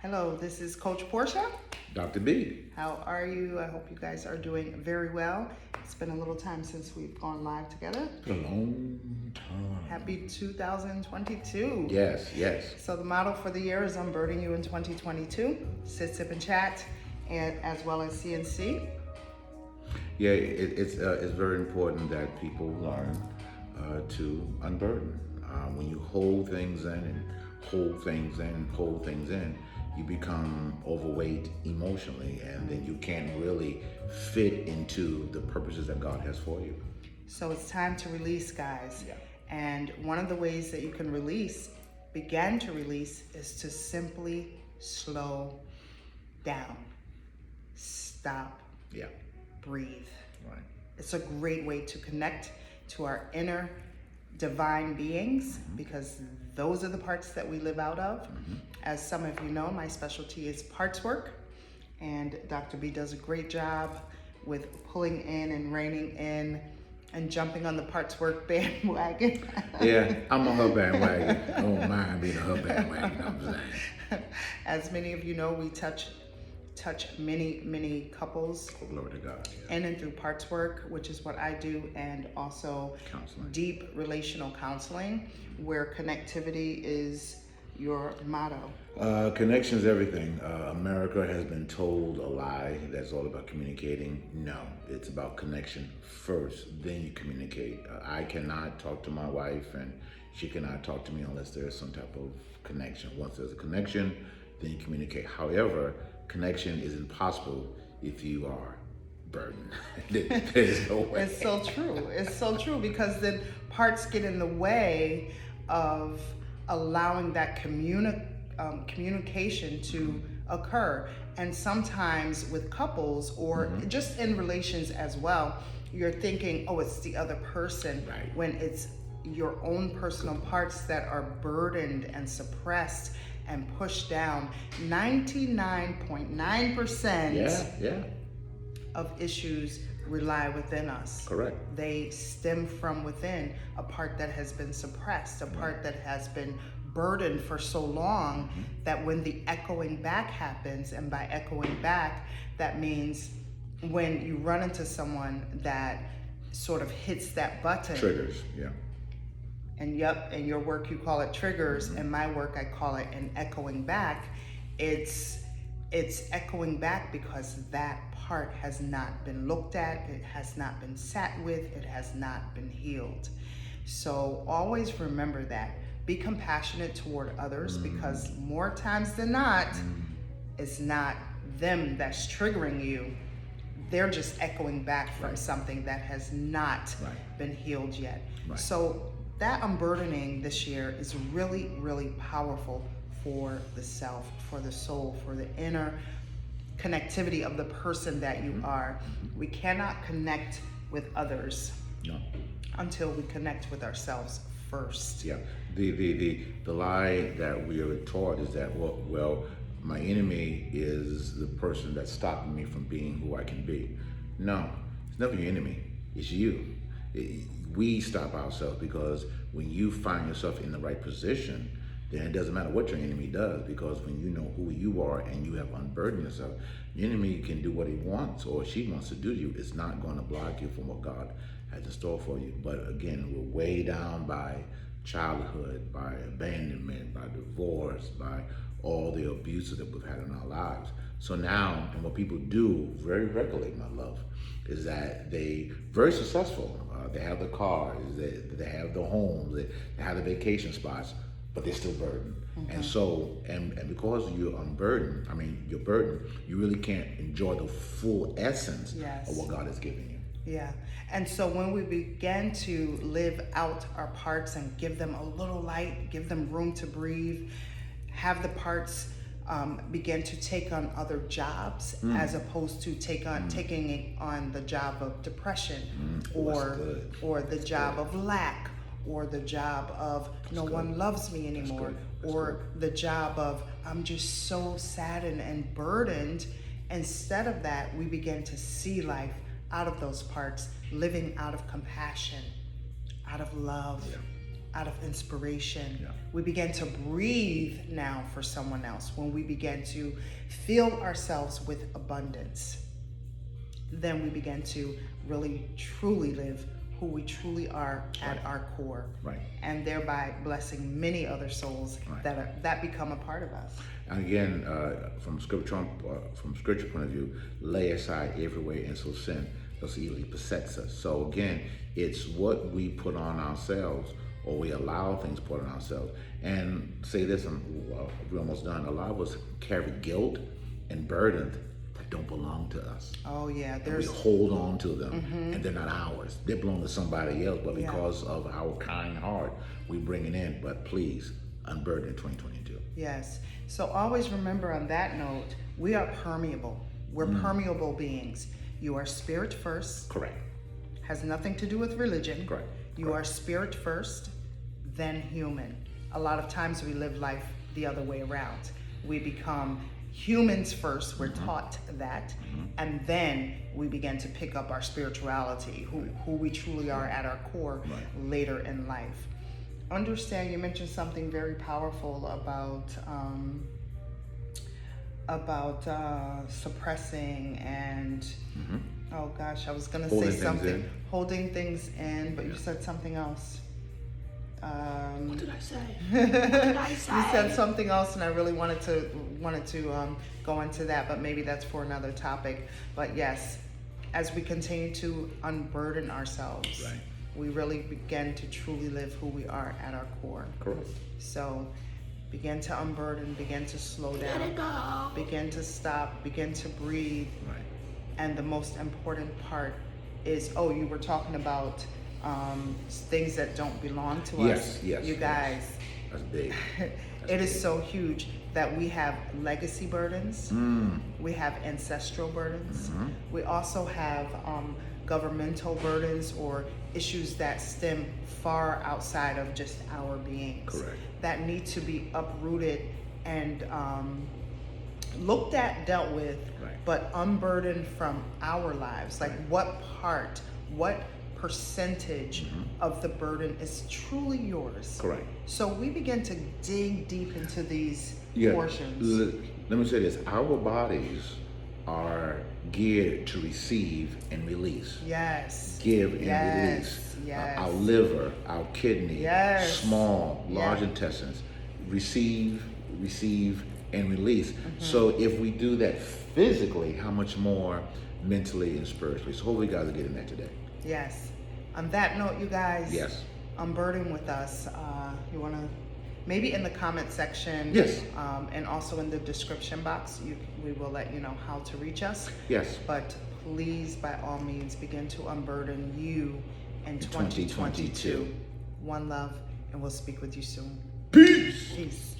Hello, this is Coach Portia. Dr. B. How are you? I hope you guys are doing very well. It's been a little time since we've gone live together. A long time. Happy 2022. Yes, yes. So the motto for the year is Unburdening You in 2022. Sit, sip, and chat, and as well as CNC. Yeah, it's very important that people learn to unburden. When you hold things in and hold things in and hold things in, you become overweight emotionally, and then you can't really fit into the purposes that God has for you. So it's time to release, guys. Yeah. And one of the ways that you can begin to release, is to simply slow down. Stop. Yeah. Breathe. Right. It's a great way to connect to our inner divine beings, because those are the parts that we live out of. As some of you know, my specialty is parts work, and Dr. B does a great job with pulling in and reining in and jumping on the parts work bandwagon. Yeah, I'm on her bandwagon. I don't mind being on her bandwagon. You know what I'm saying? As many of you know, we touch many couples Oh, glory to God. Yeah. in and through parts work, which is what I do, and also Counseling. deep relational counseling, where connectivity is your motto. Connection's everything. America has been told a lie that's all about communicating. No, it's about connection first, then you communicate. I cannot talk to my wife, and she cannot talk to me unless there's some type of connection. Once there's a connection, then you communicate. However, connection is impossible if you are burdened. There's no way. It's so true. It's so true, because then parts get in the way of allowing that communication to occur. And sometimes with couples, or just in relations as well, you're thinking, oh, it's the other person, Right. when it's your own personal parts that are burdened and suppressed and pushed down. 99.9% Yeah, of issues rely within us. correct. They stem from within, a part that has been suppressed, a part that has been burdened for so long that when the echoing back happens, and by echoing back, that means when you run into someone that sort of hits that button. Triggers, yeah. And yep, in your work you call it triggers, in my work I call it an echoing back. It's echoing back because that part has not been looked at, it has not been sat with, it has not been healed. So always remember that. Be compassionate toward others, because more times than not, it's not them that's triggering you. They're just echoing back from something that has not been healed yet. Right. So that unburdening this year is really, really powerful for the self, for the soul, for the inner connectivity of the person that you are. We cannot connect with others No. until we connect with ourselves first. Yeah, the lie that we are taught is that well, my enemy is the person that's stopping me from being who I can be. No, it's never your enemy. It's you. We stop ourselves, because when you find yourself in the right position, then it doesn't matter what your enemy does, because when you know who you are and you have unburdened yourself, the enemy can do what he wants or she wants to do to you. It's not going to block you from what God has in store for you. But again, we're way down by childhood, by abandonment, by divorce, by all the abuses that we've had in our lives. So now, and what people do very regularly, my love, is that they very successful. They have the cars, they have the homes, they have the vacation spots, but they're still burdened. And so, and because you're unburdened, you're burdened, you really can't enjoy the full essence of what God has given you. Yeah. And so when we begin to live out our parts and give them a little light, give them room to breathe, have the parts begin to take on other jobs, as opposed to taking on the job of depression, or the job of lack, or the job of no one loves me anymore, or the job of I'm just so saddened and burdened. Instead of that, we begin to see life out of those parts, living out of compassion, out of love, out of inspiration. Yeah. We begin to breathe now for someone else. When we begin to fill ourselves with abundance, then we begin to really truly live who we truly are at our core, Right. and thereby blessing many other souls Right. that become a part of us. And again, from scripture point of view, lay aside every weight and so sin does easily besets us. So again, it's what we put on ourselves, or we allow things put on ourselves. And say this, we're almost done. A lot of us carry guilt and burdens that don't belong to us. Oh yeah, We there's hold on to them, and they're not ours. They belong to somebody else, but Yeah. because of our kind heart, we bring it in. But please, unburden 2022. yes. So always remember on that note, we are permeable. We're permeable beings. You are spirit first, Correct. has nothing to do with religion. Correct. You are spirit first, then human. A lot of times we live life the other way around. We become humans first, we're taught that, and then we begin to pick up our spirituality, who we truly are at our core Right. later in life. Understand, you mentioned something very powerful about suppressing and oh gosh, I was gonna Holding say things something, in. holding things in, but you said something else. What did I say? What did I say? You said something else, and I really wanted to go into that, but maybe that's for another topic. But yes, as we continue to unburden ourselves, Right. we really begin to truly live who we are at our core. Correct. So begin to unburden, begin to slow Let down, it go. begin to stop, begin to breathe. Right. And the most important part is, oh, you were talking about things that don't belong to us. Yes, You yes. guys, That's big. it is so huge that we have legacy burdens, we have ancestral burdens, we also have governmental burdens or issues that stem far outside of just our beings. Correct. That need to be uprooted and looked at, dealt with, Right. but unburdened from our lives. Like what part, what percentage of the burden is truly yours? Correct. So we begin to dig deep into these Yeah. portions. Let me say this: our bodies are geared to receive and release. Yes. Give and Yes, release. yes. Our liver, our kidney, Yes. small, large Yeah. intestines, receive, and release. Mm-hmm. So if we do that physically, how much more mentally and spiritually? So hopefully you guys are getting that today. Yes. On that note, you guys, Yes. unburden with us. You want to, maybe in the comment section, Yes. and also in the description box, we will let you know how to reach us. Yes. But please, by all means, begin to unburden you in 2022. 2022. One love, and we'll speak with you soon. Peace. Peace.